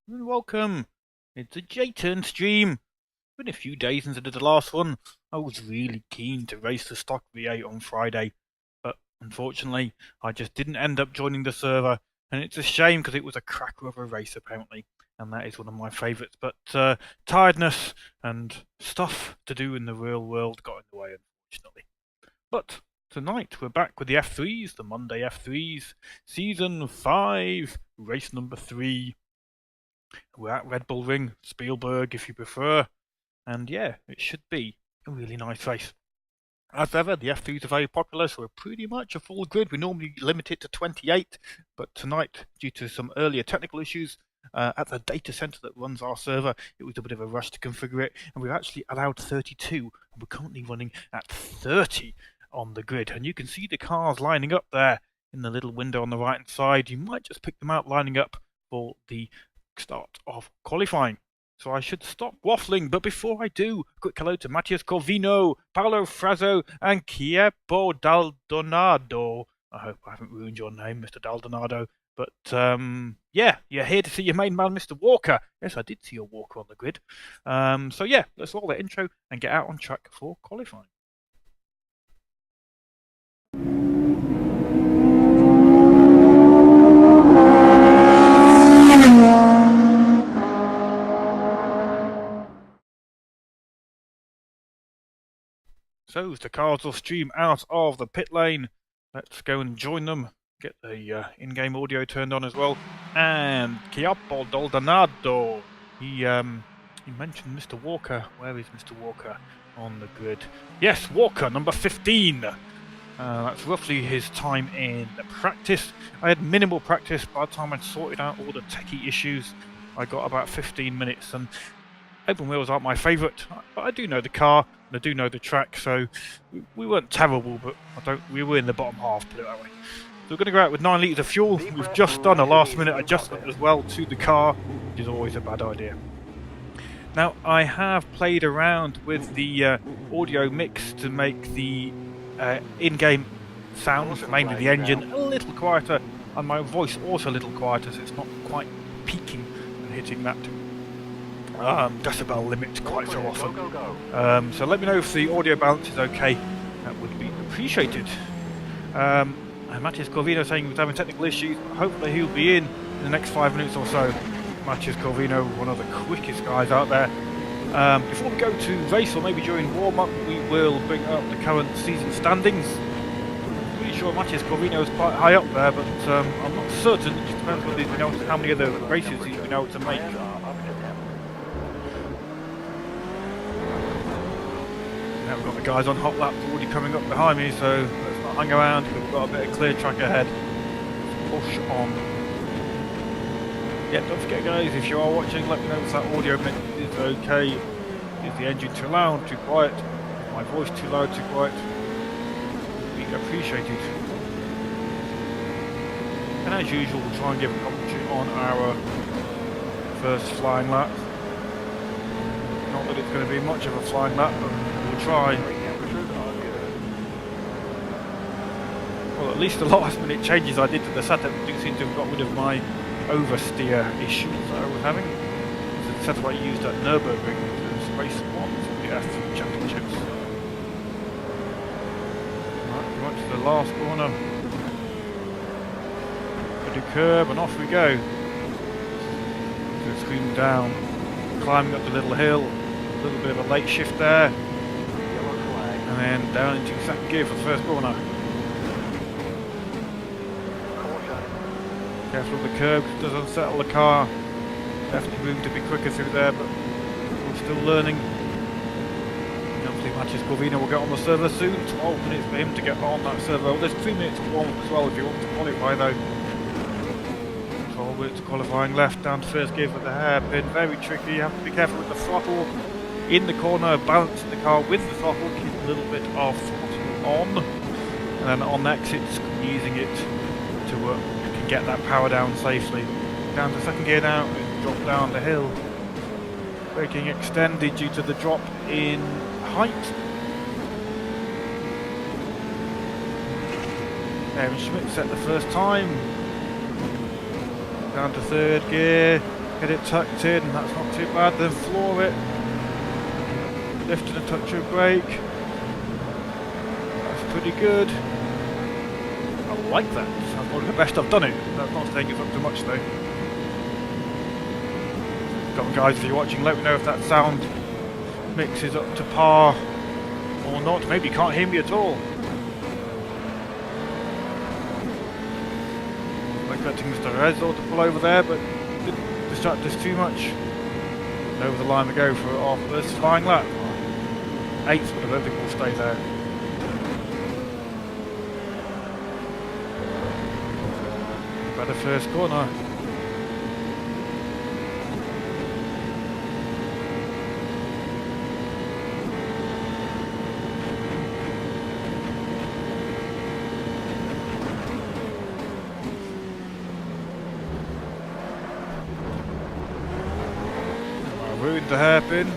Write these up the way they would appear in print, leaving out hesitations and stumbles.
and welcome. It's a J-turn stream. Been a few days since I did the last one. I was really keen to race the stock V8 on Friday, but unfortunately I just didn't end up joining the server, and it's a shame because it was a cracker of a race apparently, and that is one of my favourites. But tiredness and stuff to do in the real world got in the way, unfortunately. But tonight we're back with the F3s, the Monday F3s, Season 5, race number 3. We're at Red Bull Ring, Spielberg if you prefer, and yeah, it should be a really nice race. As ever, the F3s are very popular, so we're pretty much a full grid. We normally limit it to 28, but tonight, due to some earlier technical issues at the data center that runs our server, it was a bit of a rush to configure it, and we're actually allowed 32, and we're currently running at 30 on the grid. And you can see the cars lining up there in the little window on the right hand side. You might just pick them out lining up for the start of qualifying. So I should stop waffling, but before I do, a quick hello to Matthias Corvino, Paolo Frazzo, and Chiepo Daldonado. I hope I haven't ruined your name, Mr. Daldonado. But yeah, you're here to see your main man, Mr. Walker. Yes, I did see your Walker on the grid. So yeah, let's roll that intro and get out on track for qualifying. So the cars will stream out of the pit lane. Let's go and join them. Get the in-game audio turned on as well. And Chiappo Doldonado. He mentioned Mr. Walker. Where is Mr. Walker on the grid? Yes, Walker, number 15. That's roughly his time in practice. I had minimal practice. By the time I'd sorted out all the techie issues, I got about 15 minutes. And open wheels aren't my favourite, but I do know the car and I do know the track, so we weren't terrible, but we were in the bottom half, put it that way. So we're going to go out with 9 litres of fuel. We've just done a last minute adjustment as well to the car, which is always a bad idea. Now I have played around with the audio mix to make the in-game sounds, mainly the engine, a little quieter, and my voice also a little quieter, so it's not quite peaking and hitting that decibel limit quite so often. So let me know if the audio balance is okay. That would be appreciated. And Matthias Corvino saying he was having technical issues. Hopefully he'll be in the next 5 minutes or so. Matthias Corvino, one of the quickest guys out there. Before we go to race, or maybe during warm-up, we will bring up the current season standings. I'm pretty sure Matthias Corvino is quite high up there, but I'm not certain. It just depends whether he's been able to, how many other races he's been able to make. Now we've got the guys on hot laps already coming up behind me, so let's not hang around because we've got a bit of clear track ahead. Let's push on. Yeah, don't forget guys, if you are watching, let me know if that audio mix is okay. Is the engine too loud, too quiet? Is my voice too loud, too quiet? We appreciate it. And as usual, we'll try and give a commentary on our first flying lap. Not that it's going to be much of a flying lap, but we'll try. Well, at least the last minute changes I did to the setup do seem to have got rid of my oversteer issues that I was having. It's the setup I used at Nürburgring, which was race 1 for the F3 Championships. Right, we went to the last corner. Put a curb and off we go. So screaming down, climbing up the little hill. A little bit of a late shift there, and then down into second gear for the first corner. Careful of the curb, it does unsettle the car. Definitely room to be quicker through there, but we're still learning. Hopefully Matthias Corvino will get on the server soon. 12 minutes for him to get on that server. Well, there's 3 minutes to warm up as well if you want to qualify though. 12 minutes qualifying left down to first gear for the hairpin. Very tricky, you have to be careful with the throttle. In the corner, balancing the car with the throttle, keep a little bit of throttle on, and then on exits, using it to work. You can get that power down safely. Down to second gear now, drop down the hill. Braking extended due to the drop in height. Aaron Schmidt set the first time. Down to third gear. Get it tucked in, that's not too bad. Then floor it. Lift and a touch of brake. That's pretty good. I like that. That's probably the best I've done it. That's not saying it's up to much though. Come on guys, if you're watching, let me know if that sound mix is up to par or not. Maybe you can't hear me at all. I'm expecting Mr. Rezor to pull over there, but didn't distract us too much. Over the line we go for our first flying lap. 8th, but I don't think we'll stay there. Better first corner. Ruined the hairpin.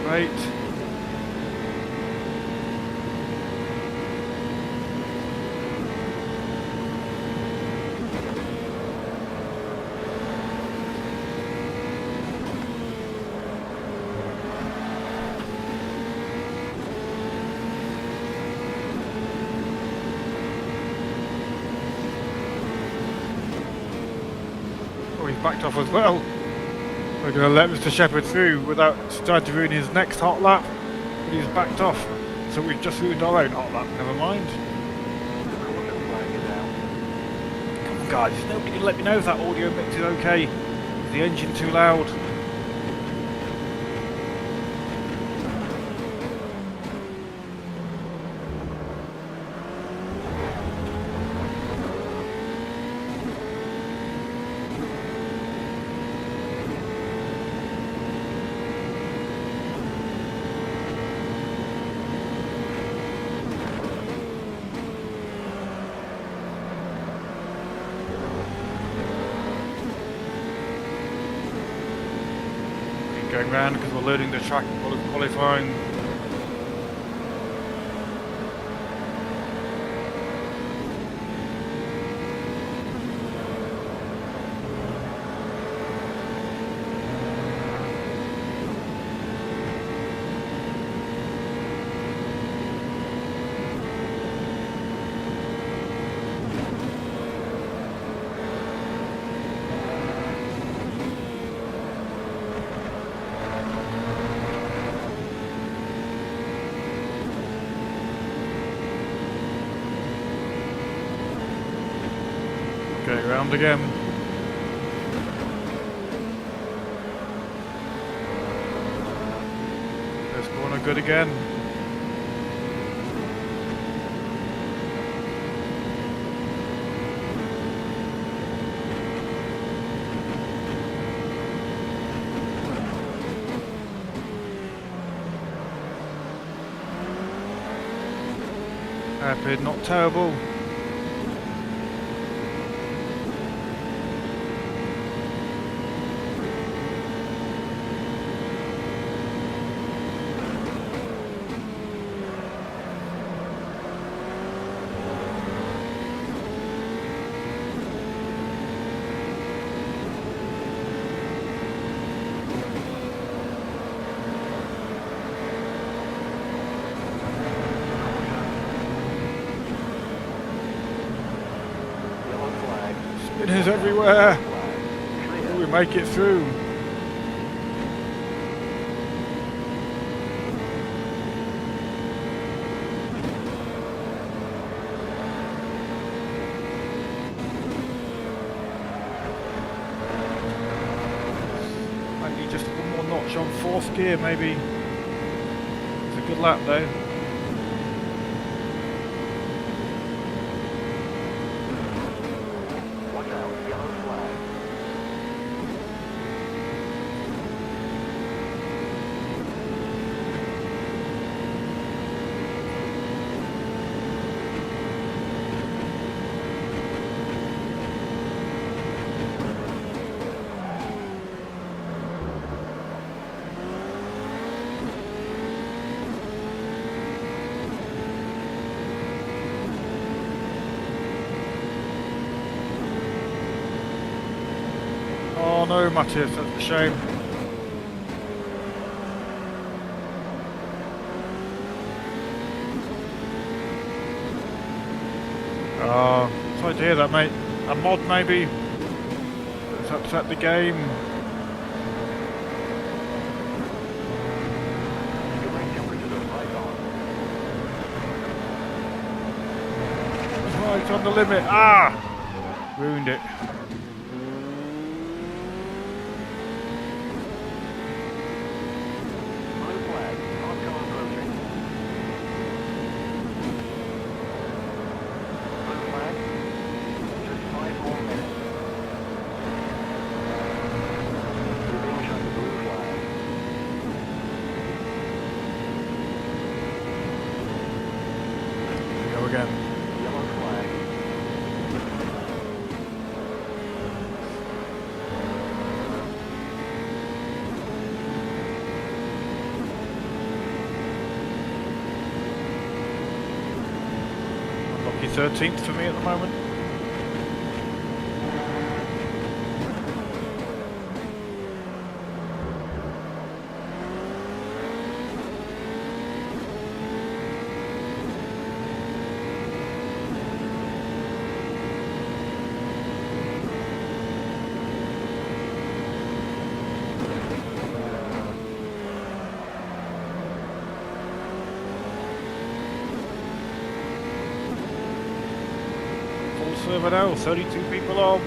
Right. Oh, he's backed off as well. We're going to let Mr. Shepherd through without starting to ruin his next hot lap, but he's backed off, so we've just ruined our own hot lap, never mind. Come on guys, nobody can let me know if that audio mix is okay. Is the engine too loud? Going round because we're learning the track and qualifying. Okay, round again. First corner good again. Hairpin, not terrible. Spinners everywhere. Will we make it through? Might need just one more notch on 4th gear maybe. It's a good lap though. Oh no, Matthias, that's a shame. Oh, sorry to hear that, mate. A mod maybe? It's upset the game. Right on the limit. Ah! Ruined it. Again. Yellow flag. Unlucky 13th for me at the moment. Server now, 32 people on.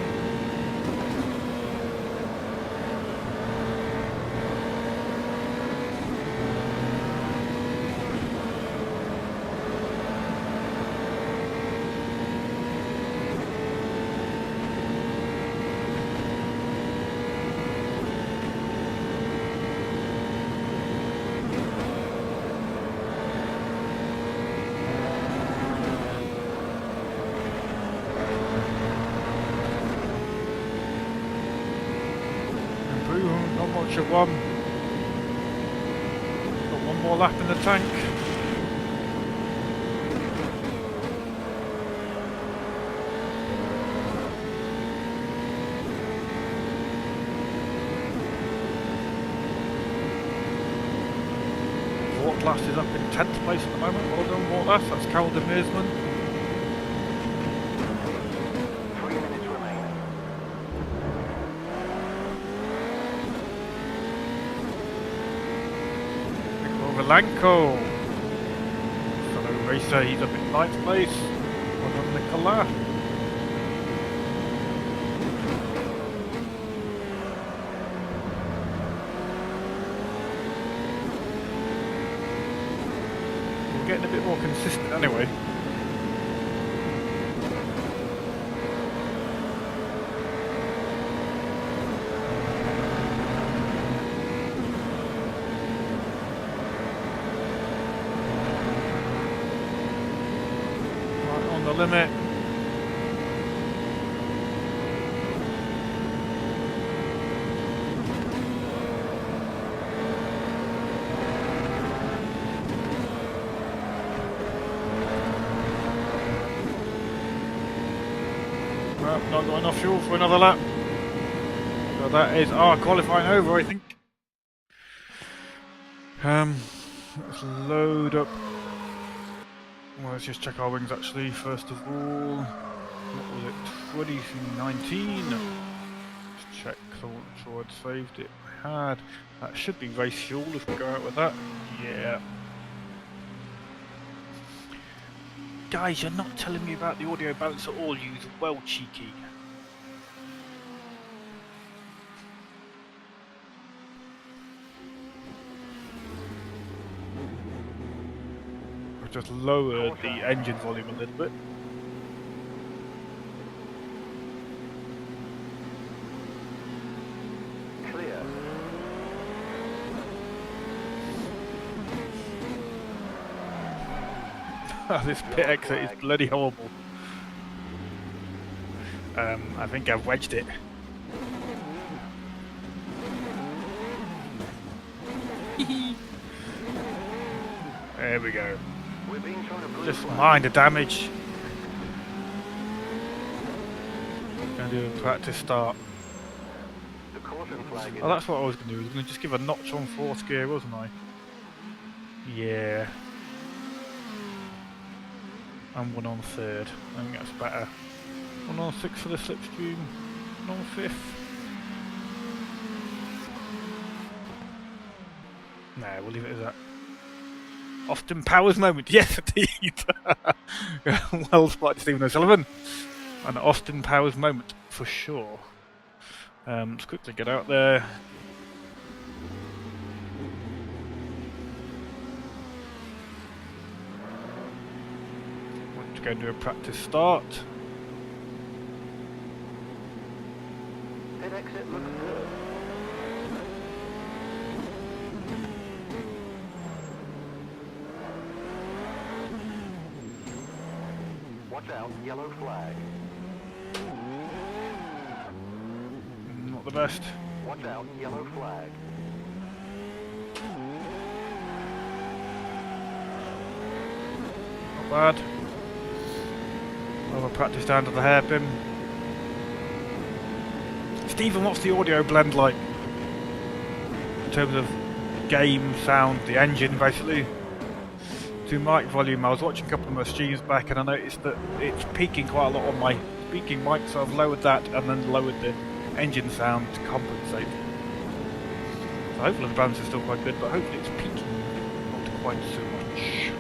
Not much of one. Got one more lap in the tank. Vortlas is up in 10th place at the moment. Well done, Vortlas. That's Carol de Meersman. Lanko, fellow racer, he's up in 9th place. Well done, Nicola. We're getting a bit more consistent anyway. The limit. Well, not got enough fuel for another lap. So that is our qualifying over, I think. Let's load up. Well, let's just check our wings actually, first of all. What was it? 2019? Let's check, because I wasn't sure I'd saved it. I had. That should be race fuel if we go out with that. Yeah. Guys, you're not telling me about the audio balance at all, you well cheeky. Just lowered the engine volume a little bit. Clear. This pit exit is bloody horrible. I think I've wedged it. There we go. Just mind the damage. Gonna do a practice start. The Caution flag is Oh, that's what I was going to do. I was going to just give a notch on fourth gear, wasn't I? Yeah. And one on third. I think that's better. One on sixth for the slipstream. One on fifth. Nah, we'll leave it as that. Austin Powers moment. Yes, indeed. Well spotted, Stephen O'Sullivan. An Austin Powers moment for sure. Let's quickly get out there. Want to go and do a practice start. pit exit looks good. Watch out, yellow flag. Not the best. Watch out, yellow flag. Not bad. Another practice down to the hairpin. Stephen, what's the audio blend like? In terms of game, sound, the engine basically? To mic volume, I was watching a couple of my streams back and I noticed that it's peaking quite a lot on my speaking mic, so I've lowered that and then lowered the engine sound to compensate. So hopefully the balance is still quite good, but hopefully it's peaking not quite so much.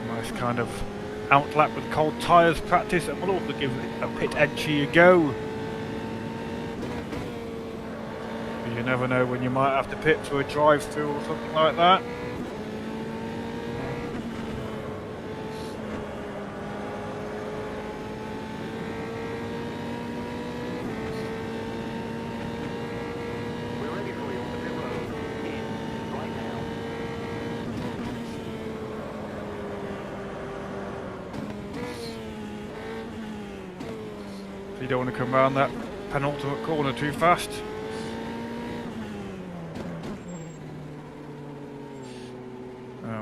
Nice kind of outlap with cold tyres practice, and we'll also give a pit entry a go. You never know when you might have to pit for a drive-through or something like that. We're ready for you on the pit road. In right now. So you don't want to come around that penultimate corner too fast.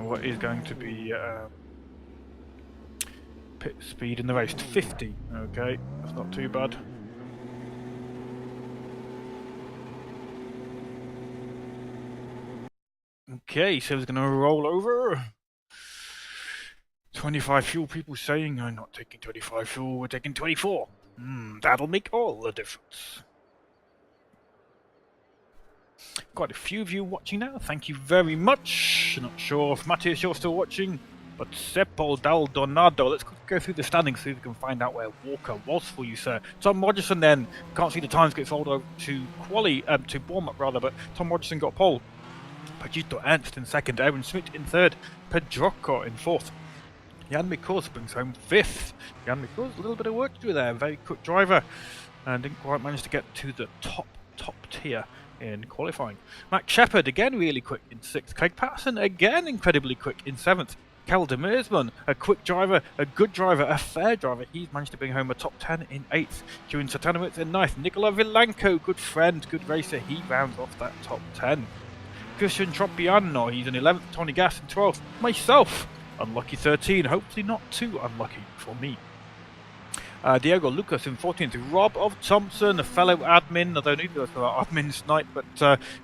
What is going to be pit speed in the race? 50. Okay, that's not too bad. Okay, so it's going to roll over. 25 fuel, people saying I'm not taking 25 fuel, we're taking 24. That'll make all the difference. Quite a few of you watching now, thank you very much. Not sure if Matthias you're still watching, but Seppo let's go through the standings so we can find out where Walker was for you, sir. Tom Rogerson then, can't see the times, gets rolled over to to Bournemouth rather, but Tom Rogerson got pole. Pagito Ernst in second, Aaron Schmidt in third, Pedrocco in fourth. Jan Mikos brings home fifth. Jan Mikos, a little bit of work to do there, very quick driver, and didn't quite manage to get to the top tier in qualifying. Max Shepard again really quick in 6th. Craig Patterson again incredibly quick in 7th. Kel de Meersman, a quick driver, a good driver, a fair driver. He's managed to bring home a top 10 in 8th. Kieran Satanowicz in 9th. Nicola Vilanco, good friend, good racer. He rounds off that top 10. Christian Tropiano, he's in 11th. Tony Gass in 12th. Myself, unlucky 13. Hopefully not too unlucky for me. Diego Lucas in 14th, Rob of Thompson, a fellow admin. I don't need to go our admins tonight, but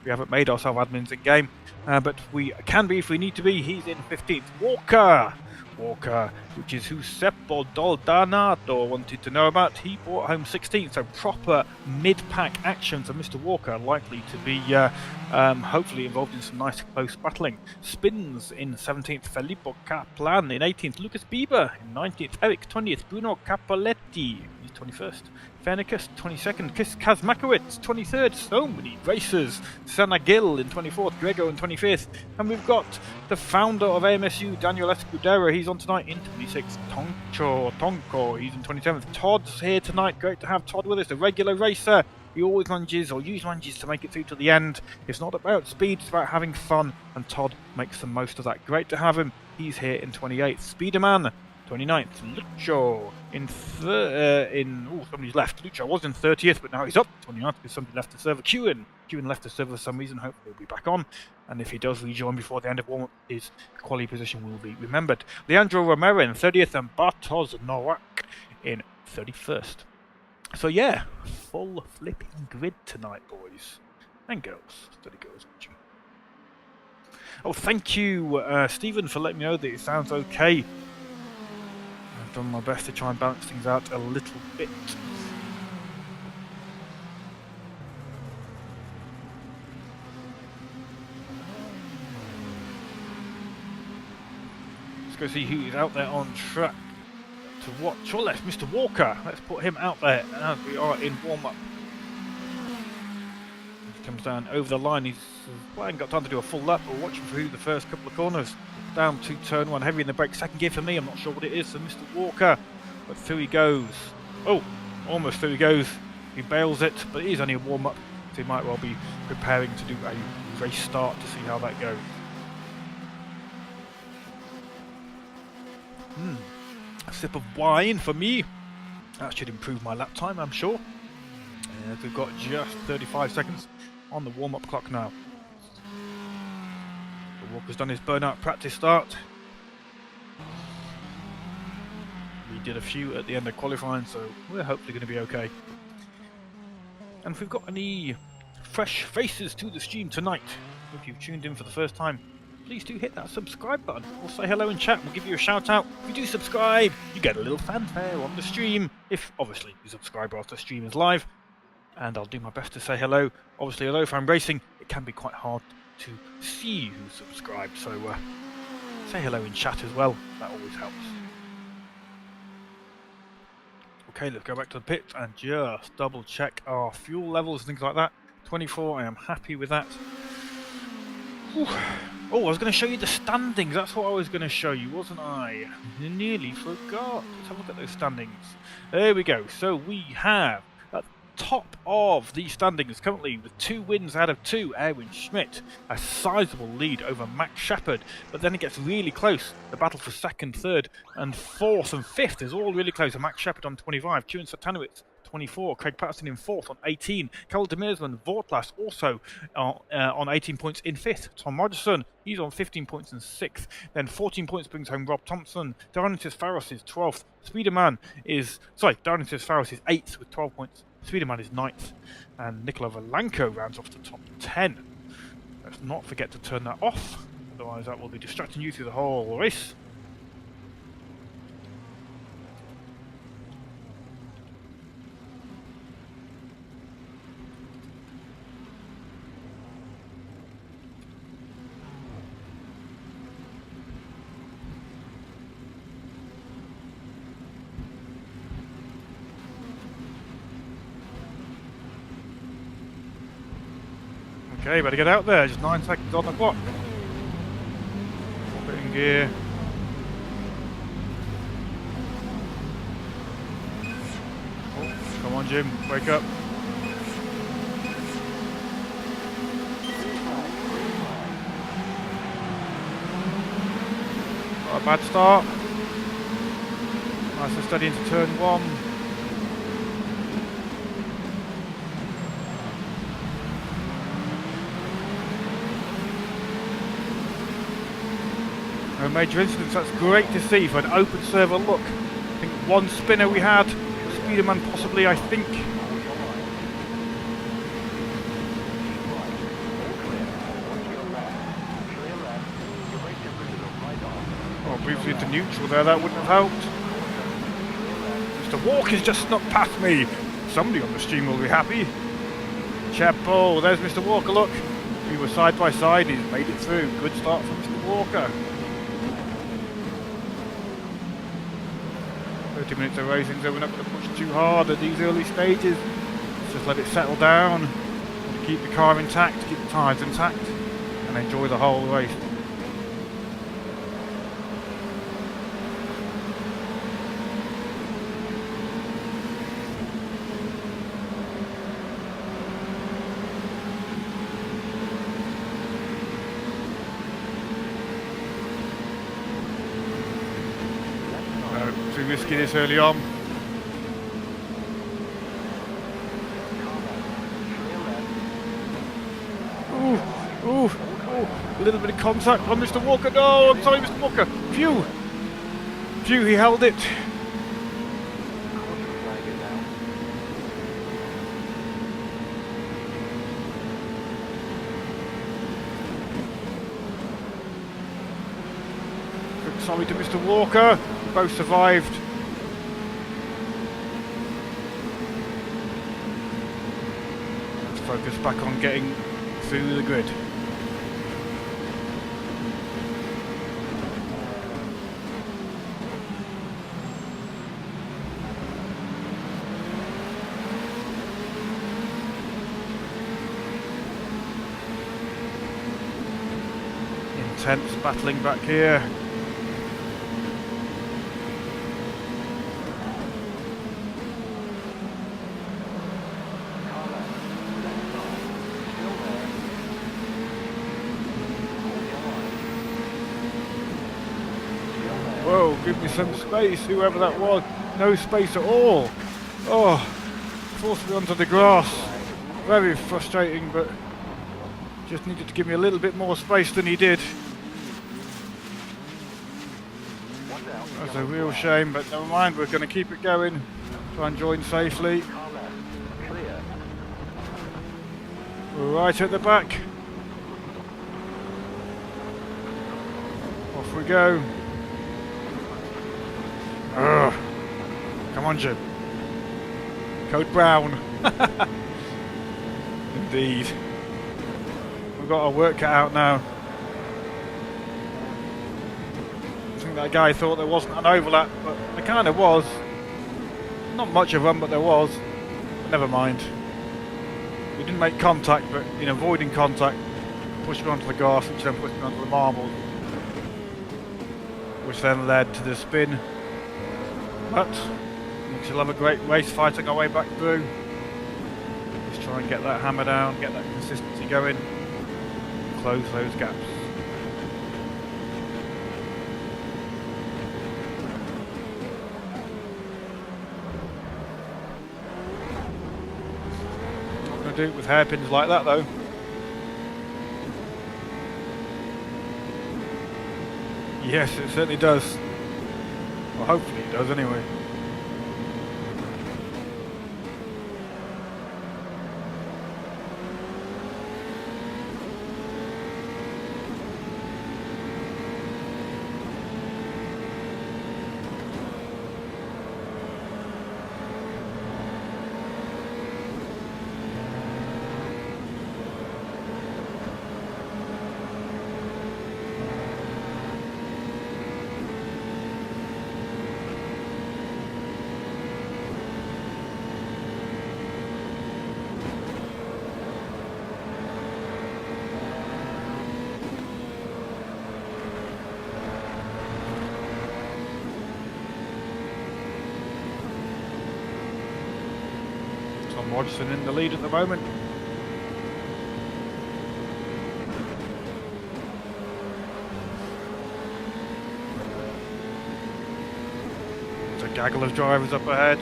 we haven't made ourselves admins in game. But we can be if we need to be. He's in 15th. Walker, which is who Seppo Doldanato wanted to know about. He brought home 16th, so proper mid-pack action for Mr. Walker, likely to be hopefully involved in some nice close battling. Spins in 17th, Filippo Kaplan in 18th, Lucas Bieber in 19th, Eric 20th, Bruno Capoletti, he's 21st, Fernicus 22nd, Kis Kazmakowicz 23rd, so many racers, Sana Gill in 24th, Grego in 25th, and we've got the founder of AMSU, Daniel Escudero, he's on tonight in 26th, Tonko, he's in 27th, Todd's here tonight, great to have Todd with us, the regular racer. He always manages to make it through to the end. It's not about speed, it's about having fun, and Todd makes the most of that. Great to have him. He's here in 28th. Speederman 29th, Lucho somebody's left. Lucho was in 30th, but now he's up 29th because somebody left the server. Kewen left the server for some reason. Hopefully he'll be back on, and if he does rejoin before the end of warm-up, his quality position will be remembered. Leandro Romero in 30th and Bartosz Nowak in 31st. So yeah, full flipping grid tonight, boys and girls. Steady girls. Oh, thank you, Stephen, for letting me know that it sounds okay. I've done my best to try and balance things out a little bit. Let's go see who is out there on track to watch. Well, that's Mr. Walker. Let's put him out there as we are in warm-up. He comes down over the line. He's hasn't got time to do a full lap, but watching through the first couple of corners. Down to turn one, heavy in the brake. Second gear for me. I'm not sure what it is for Mr. Walker, but through he goes. Oh, almost through he goes. He bails it, but it is only a warm-up, so he might well be preparing to do a race start to see how that goes. A sip of wine for me. That should improve my lap time, I'm sure. We've got just 35 seconds on the warm-up clock now. Walker's done his burnout practice start. We did a few at the end of qualifying, so we're hopefully going to be okay. And if we've got any fresh faces to the stream tonight, if you've tuned in for the first time, please do hit that subscribe button or say hello in chat. We'll give you a shout out. If you do subscribe, you get a little fanfare on the stream, if obviously you subscribe after the stream is live. And I'll do my best to say hello. Obviously, although if I'm racing, it can be quite hard to see who's subscribed, so say hello in chat as well. That always helps. Okay, let's go back to the pit and just double check our fuel levels and things like that. 24, I am happy with that. Whew. Oh, I was going to show you the standings. That's what I was going to show you, wasn't I? I nearly forgot. Let's have a look at those standings. There we go. So we have at the top of the standings currently with 2 wins out of 2. Erwin Schmidt, a sizable lead over Max Shepard, but then it gets really close. The battle for 2nd, 3rd, and 4th and 5th is all really close. Max Shepard on 25, Kieran Satanowicz 24, Craig Patterson in 4th on 18, Karel Demeersman, Vortlas also on 18 points in 5th, Tom Rogerson, he's on 15 points in 6th, then 14 points brings home Rob Thompson, Dionysius Faros is 12th, Darnysius Faros is 8th with 12 points, Speederman is 9th, and Nikola Valanko rounds off the top 10. Let's not forget to turn that off, otherwise that will be distracting you through the whole race. Okay, better get out there, just 9 seconds on the clock. Put it in gear. Oh, come on Jim, wake up. Got a bad start. Nice and steady into turn 1. No major incidents, that's great to see for an open server look. I think 1 spinner we had, Speederman possibly, I think. Oh, briefly into neutral there, that wouldn't have helped. Mr. Walker's just snuck past me. Somebody on the stream will be happy. Chapo, there's Mr. Walker, look. We were side by side, he's made it through. Good start from Mr. Walker. 30 minutes of racing, so we're not going to push too hard at these early stages. Let's just let it settle down, keep the car intact, keep the tyres intact, and enjoy the whole race. risky this early on. Ooh, ooh, ooh, a little bit of contact on Mr. Walker. No, I'm sorry, Mr. Walker. Phew, phew, he held it. Sorry to Mr. Walker, we both survived. Let's focus back on getting through the grid. Intense battling back here. Whoa, give me some space, whoever that was. No space at all. Oh, forced me onto the grass. Very frustrating, but just needed to give me a little bit more space than he did. That's a real shame, but never mind, we're going to keep it going. Try and join safely. We're right at the back. Off we go. Ugh. Come on, Jim. Code Brown. Indeed. We've got our work cut out now. I think that guy thought there wasn't an overlap, but there kind of was. Not much of one, but there was. But never mind. We didn't make contact, but in avoiding contact, pushed me onto the grass, which then pushed me onto the marble, which then led to the spin. But we shall have a great race fighting our way back through. Just try and get that hammer down, get that consistency going, close those gaps. Not going to do it with hairpins like that though. Yes, it certainly does. Well, hopefully it does anyway. Hodgson in the lead at the moment. There's a gaggle of drivers up ahead.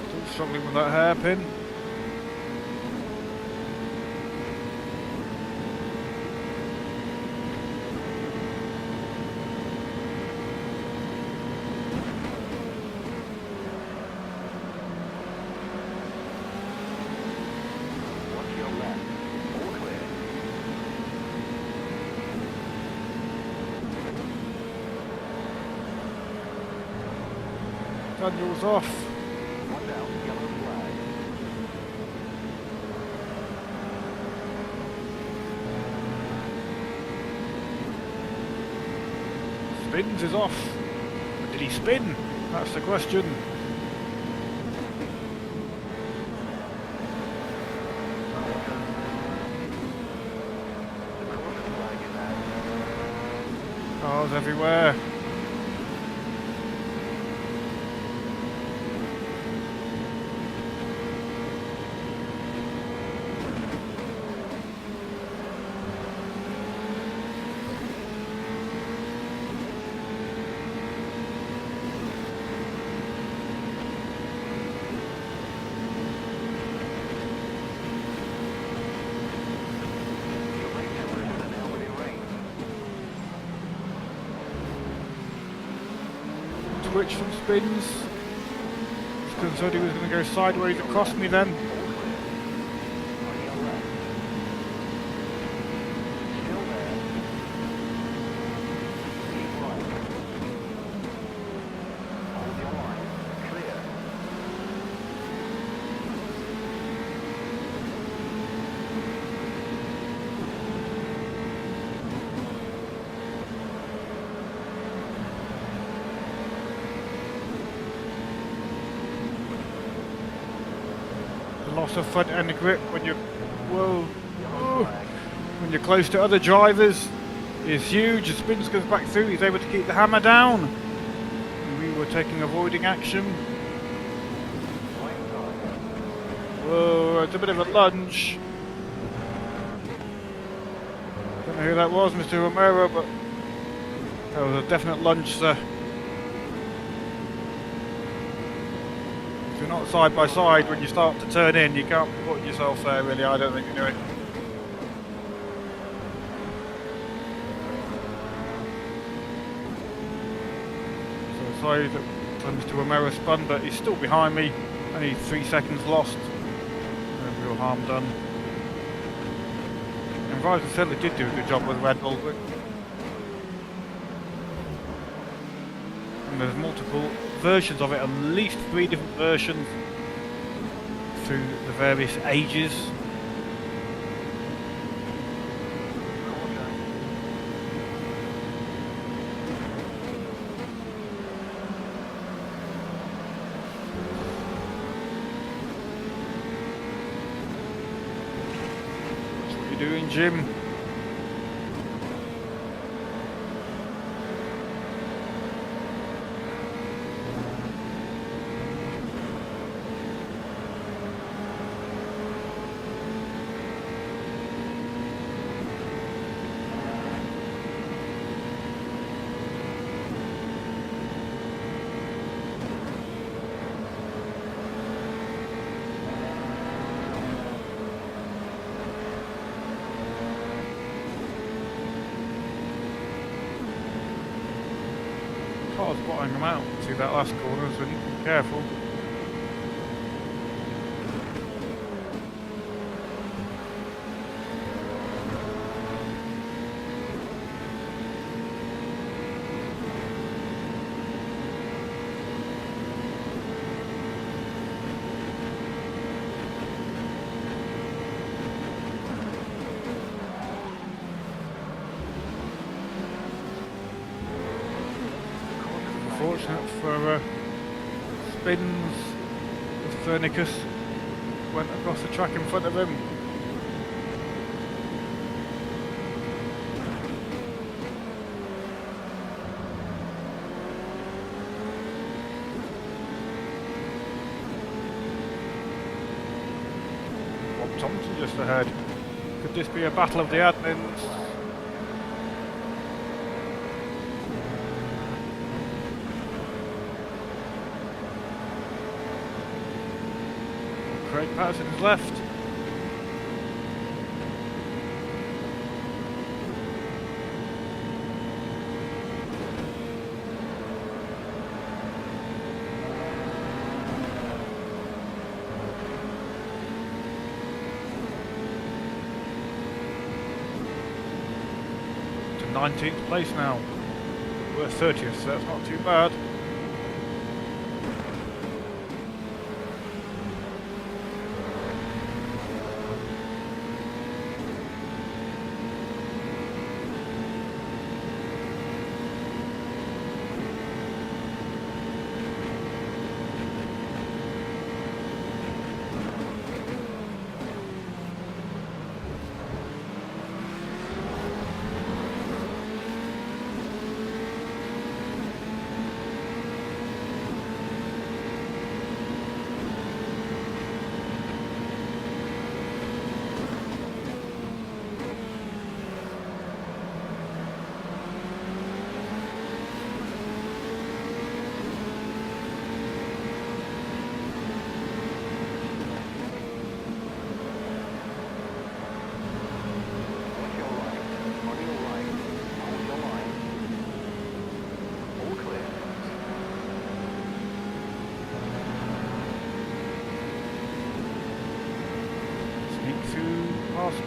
Still struggling with that hairpin. Daniel's off. Spins is off. But did he spin? That's the question. Cars everywhere. switch from spins. Just concerned he was going to go sideways across me then. Loss of front end grip when you're when you're close to other drivers is huge. The spins goes back through, he's able to keep the hammer down. And we were taking avoiding action. Whoa, it's a bit of a lunge. Don't know who that was, Mr. Romero, but that was a definite lunge, sir. If you're not side by side when you start to turn in, you can't put yourself there really, I don't think you do it. So sorry that Mr. Romero spun, but he's still behind me, only 3 seconds lost. No real harm done. And Ryder certainly did do a good job with Red Bull, but and there's multiple versions of it, at least 3 different versions through the various ages. That's what you're doing, Jim. Car's bottoming them out through that last corner, so we need to be careful. Fortunate for spins, Copernicus went across the track in front of him. Bob Thompson just ahead. Could this be a battle of the admins? Craig Patterson is left. To 19th place now. We're 30th, so that's not too bad.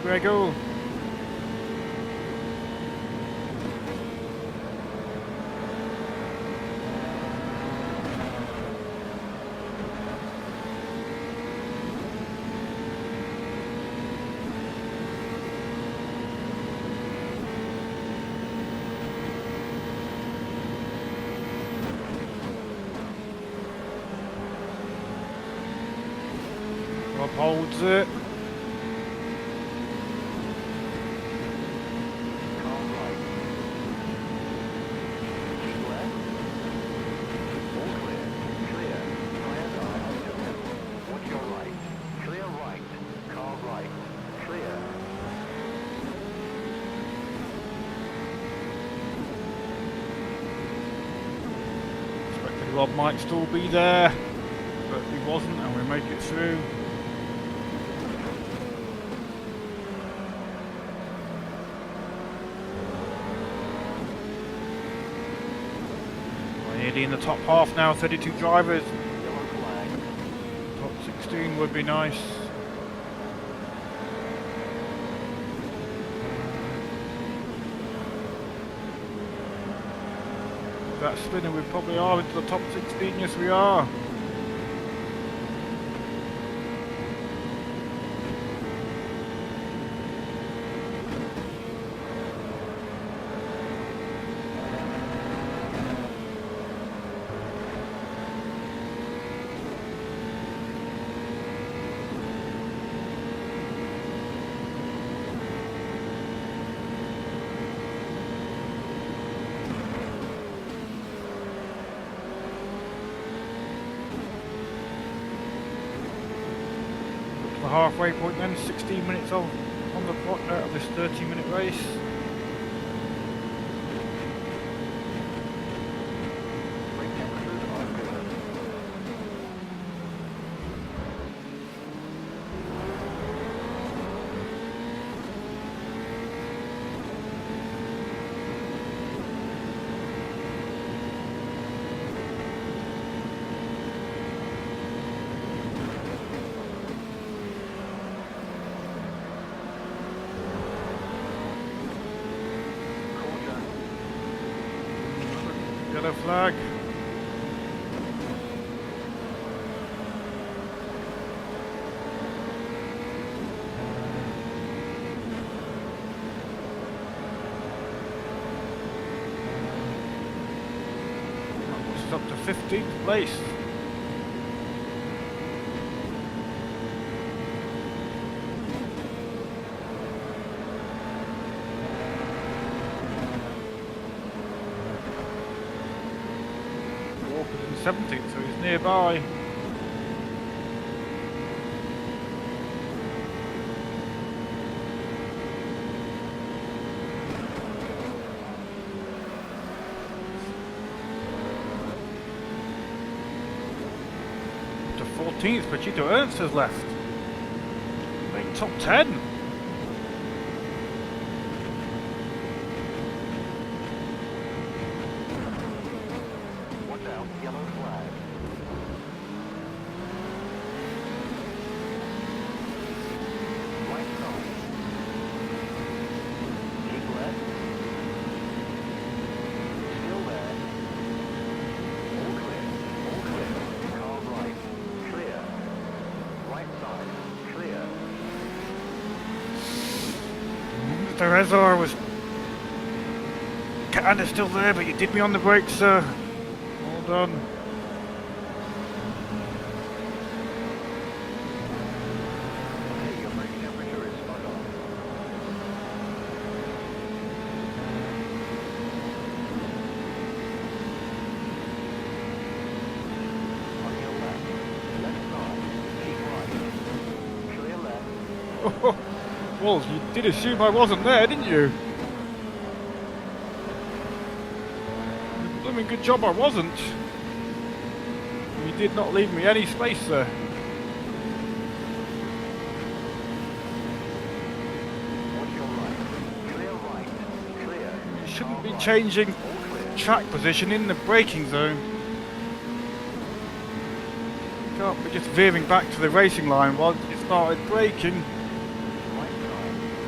Grego. Rob holds it. Car right. Keep left. All clear. Clear. Tyres are open. Watch your right. Clear right. Car right. Clear. Expected Rob might still be there, but he wasn't, and we make it through. We're nearly in the top half now, 32 drivers. Yellow flag. Top 16 would be nice. That spinner, we probably are into the top 16, yes we are. The halfway point then, 16 minutes on the clock out of this 30-minute race. Brake temperatures are good. Caution. Yellow flag. That puts us up to 15th place. Walker's in 17th, so he's nearby. To 14th, Pachito Ernst has left. Make top 10. Watch out. Yellow flag. Right side. Keep left. Still there. All clear. All clear. Car right. Clear. Right side. Clear. The reservoir was kinda still there, but you did me on the brakes, sir. Well done. Okay, your brake temperature is spot on. On your left. Left side. Keep right. Clear left. Well, you did assume I wasn't there, didn't you? Blooming good job I wasn't. You did not leave me any space there. Watch your right. Clear right. Clear. You shouldn't Car be right. changing All clear. track position in the braking zone. You can't be just veering back to the racing line once you started braking. Right side.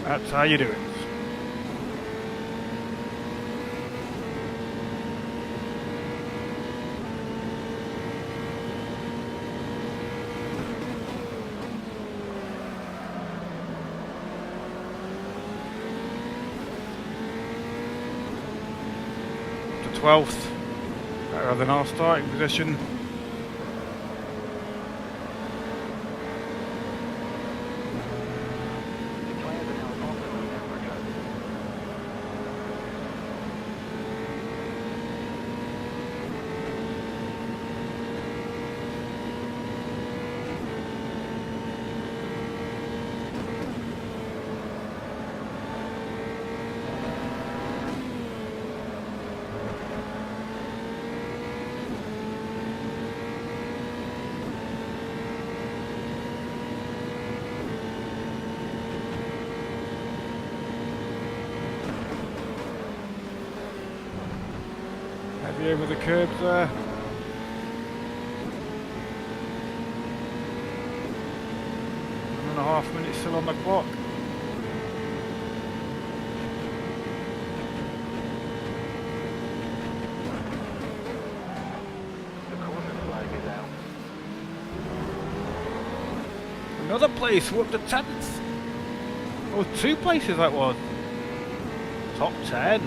That's how you do it. To 12th, better than our starting position. Heavy over the curbs there. 1.5 minutes still on the clock. The caution flag is out. Another place, we're up to 10th. Oh, 2 places that was. Top 10.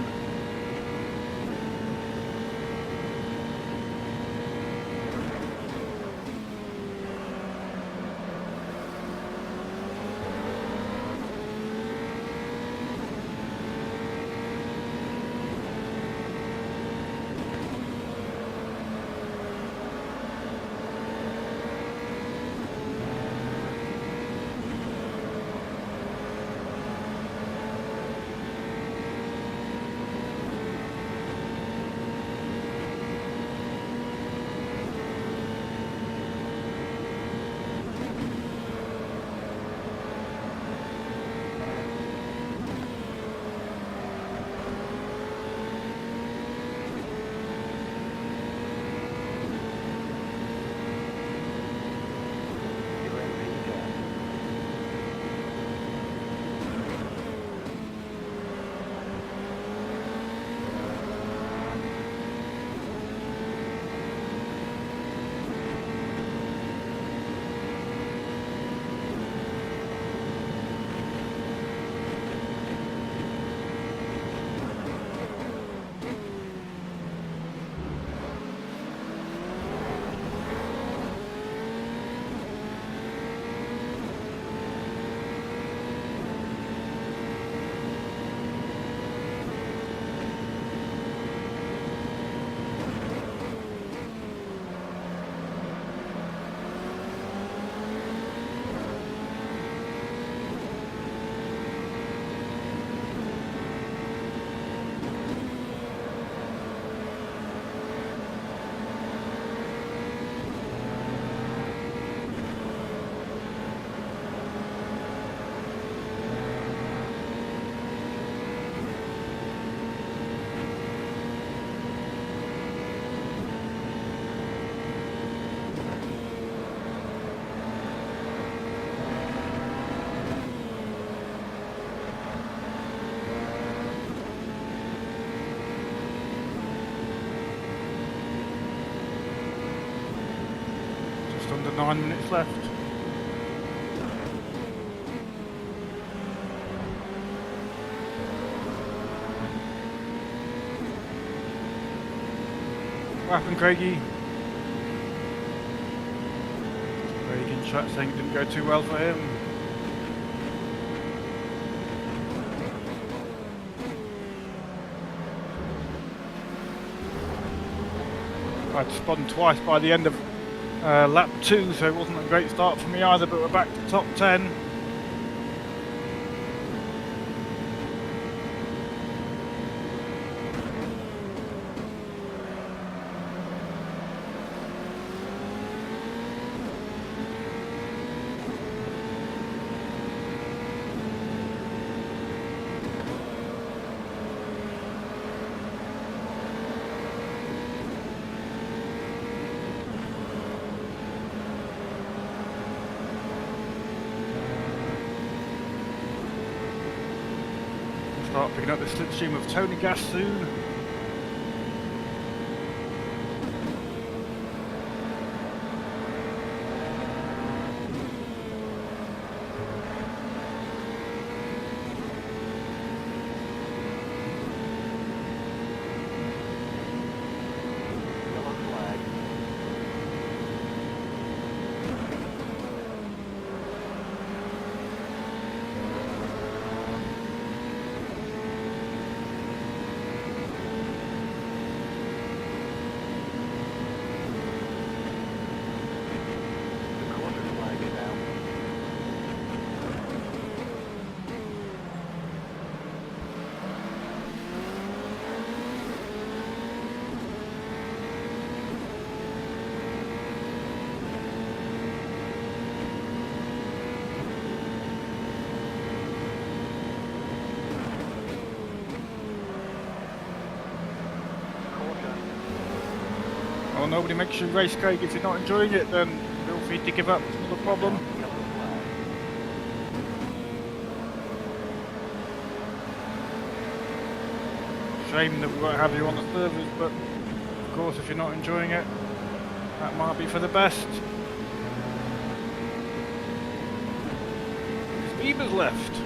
Under 9 minutes left. What happened, Craigie? Craig in chat saying it didn't go too well for him. I'd spun twice by the end of lap 2, so it wasn't a great start for me either, but we're back to top 10. Start picking up the slipstream of Tony Gas soon. Yellow flag. The caution flag is out. Caution. Oh, nobody makes you race cake. If you're not enjoying it, then feel free to give up. It's not a problem. Yellow flag. Shame that we won't have you on the servers, but of course, if you're not enjoying it, that might be for the best. Bieber's left.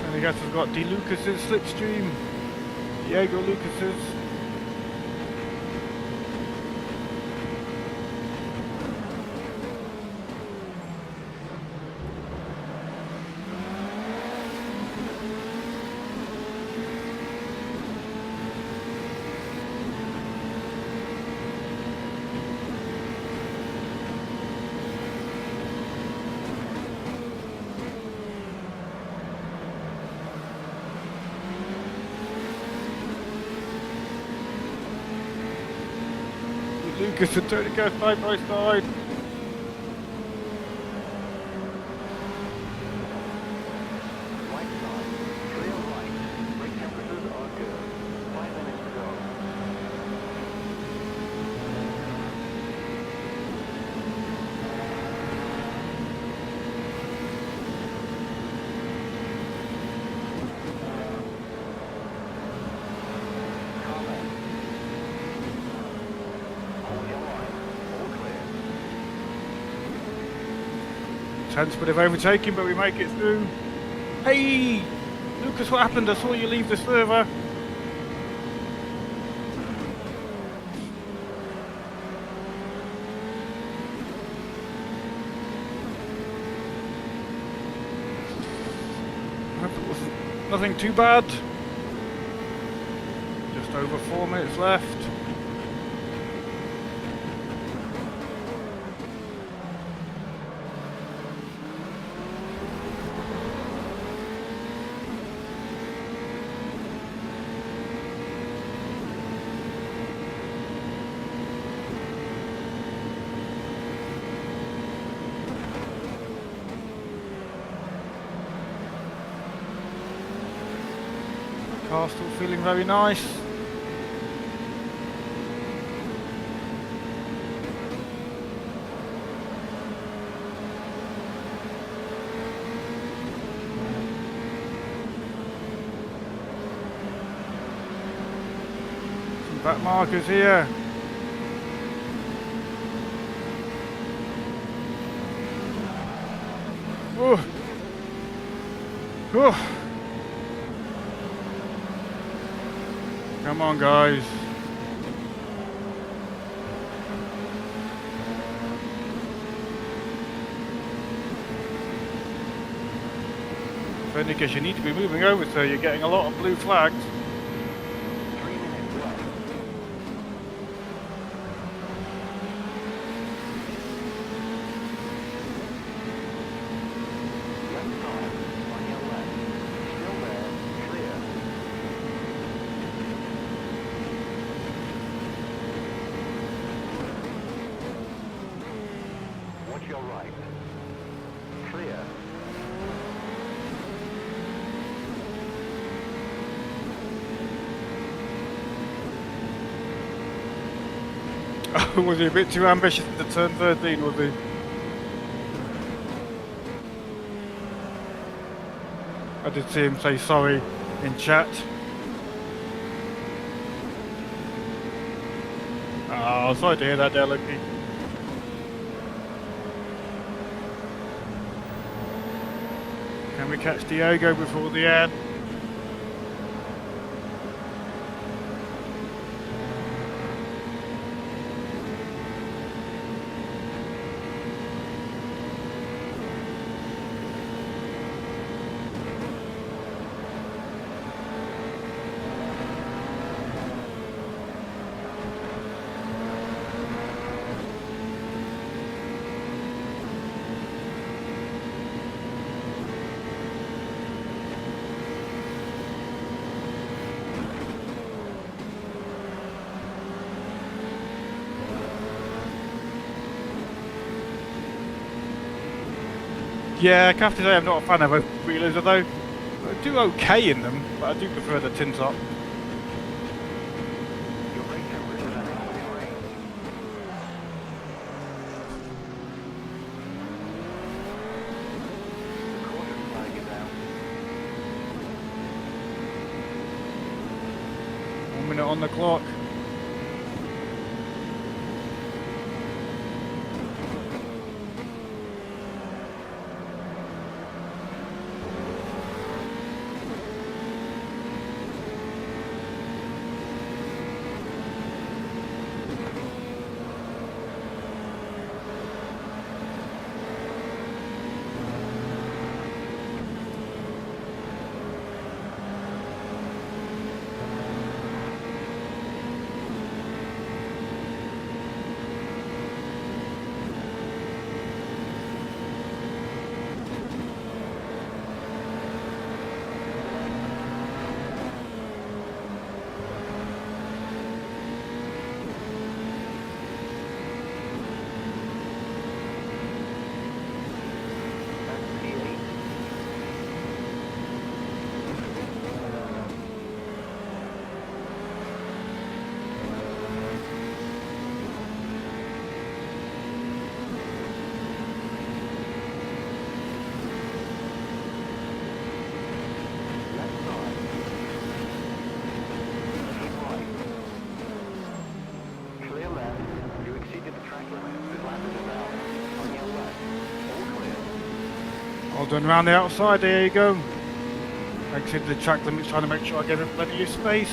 I guess we've got D. Lucas's slipstream. Diego Lucas's. Lucas and Tony go side by side. Right side. Clear right. Brake temperatures are good. 5 minutes to go. Car left. Hold your line. All clear. Tense bit of overtaking, but we make it through. Hey! Lucas, what happened? I saw you leave the server. Hope it wasn't nothing too bad. Just over 4 minutes left. Car still feeling very nice. Some back markers here. Oh. Oh. Come on, guys. Only because you need to be moving over, so you're getting a lot of blue flags. 3 minutes left. Left side. On your left. your right. Clear. Was he a bit too ambitious into turn 13, was he? I did see him say sorry in chat. Oh, sorry to hear that there, Lucky. Can we catch Diogo before the end? Yeah, I have to say I'm not a fan of open wheelers, although I do okay in them, but I do prefer the tin top. Your brake temperature is in range. The caution flag is out. 1 minute on the clock. Well done round the outside, there you go. Exited the track limits, trying to make sure I gave him plenty of space.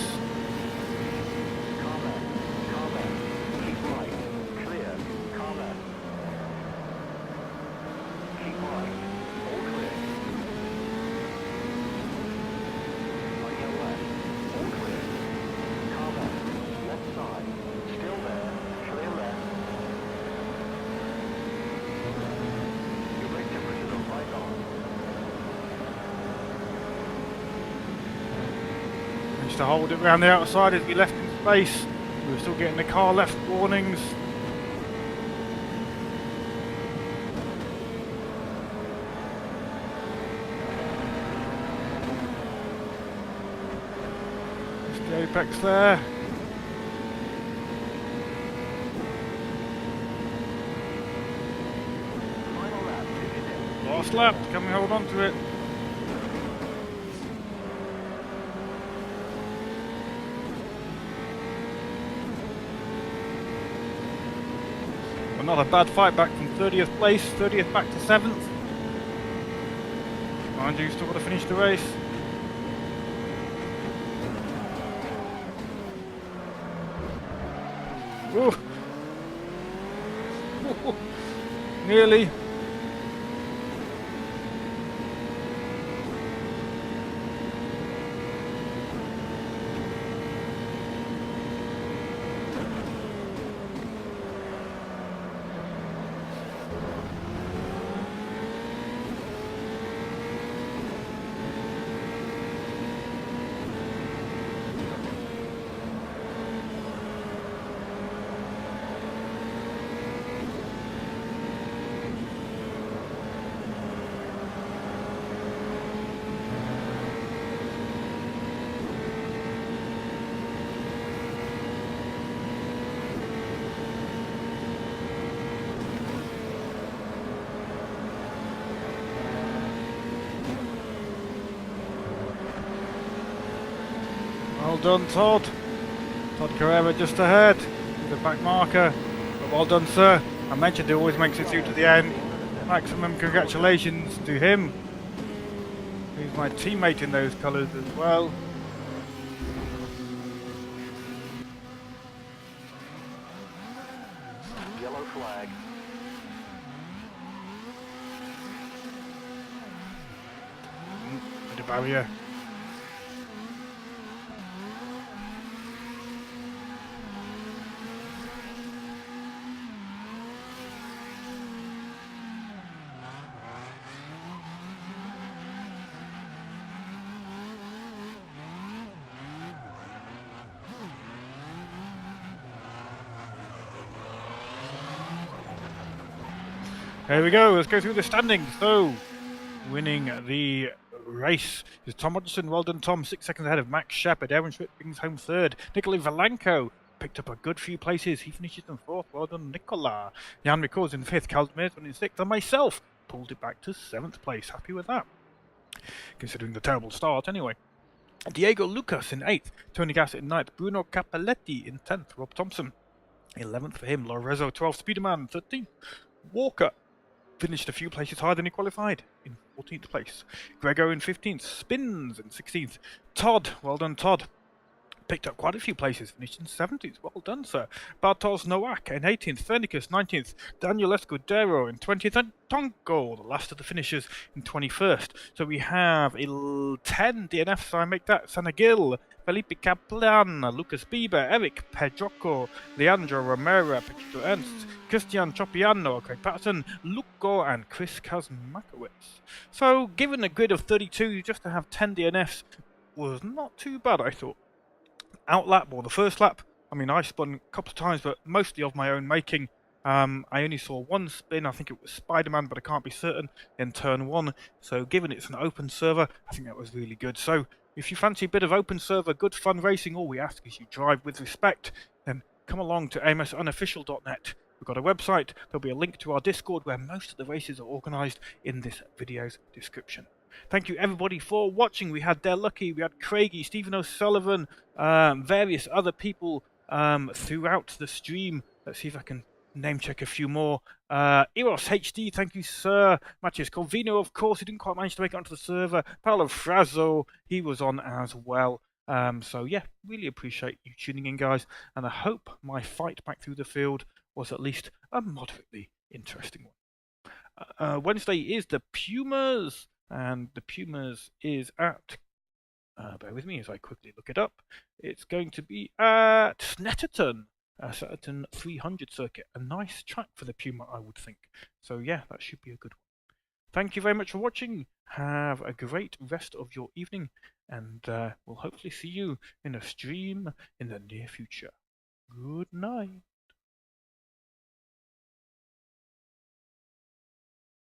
To hold it round the outside as we left in space. We were still getting the car left warnings. Just the apex there. Last lap, can we hold on to it? Not a bad fight back from 30th place, 30th back to 7th. Mind you, still got to finish the race. Ooh. Nearly. Well done, Todd. Todd Carrera just ahead. The back marker. But well done, sir. I mentioned he always makes it through to the end. Maximum congratulations to him. He's my teammate in those colours as well. Yellow flag. The barrier. There we go, let's go through the standings. So, winning the race is Tom Hodgson. Well done, Tom. 6 seconds ahead of Max Shepard. Aaron Schmidt brings home third. Nikolai Valenko picked up a good few places. He finishes in fourth. Well done, Nicola. Jan records in fifth. Kaldemir in sixth. And myself pulled it back to seventh place. Happy with that, considering the terrible start anyway. Diego Lucas in 8th, Tony Gass in 9th, Bruno Capelletti in 10th, Rob Thompson 11th for him, Lorenzo 12th, Speederman 13th, Walker finished a few places higher than he qualified in 14th place, Gregor in 15th, Spins in 16th, Todd, well done Todd, picked up quite a few places, finished in 17th, well done sir, Bartosz Nowak in 18th, Fernicus 19th, Daniel Escudero in 20th, and Tonko, the last of the finishers, in 21st. So we have 10 DNFs, I make that, Sanagil, Felipe Kaplan, Lucas Bieber, Eric Pedroco, Leandro Romero, Petito Ernst, Christian Tropiano, Craig Patterson, Luco, and Chris Kazmakowicz. So given a grid of 32, just to have 10 DNFs was not too bad, I thought. Outlap, or the first lap, I mean, I spun a couple of times, but mostly of my own making. I only saw one spin, I think it was Spider-Man, but I can't be certain, in turn 1. So given it's an open server, I think that was really good. So if you fancy a bit of open server, good fun racing, all we ask is you drive with respect, then come along to amsunofficial.net. We've got a website, there'll be a link to our Discord where most of the races are organised in this video's description. Thank you everybody for watching. We had Dare Lucky, we had Craigie, Stephen O'Sullivan, various other people throughout the stream. Let's see if I can name check a few more. Eros HD, thank you sir. Matthias Corvino, of course, he didn't quite manage to make it onto the server. Paolo Frazzo, he was on as well. So yeah, really appreciate you tuning in guys, and I hope my fight back through the field was at least a moderately interesting one. Wednesday is the Pumas, and the Pumas is at, bear with me as I quickly look it up, it's going to be at Snetterton, Snetterton 300 circuit, a nice track for the Puma I would think, so yeah, that should be a good one. Thank you very much for watching, have a great rest of your evening, and we'll hopefully see you in a stream in the near future. Good night.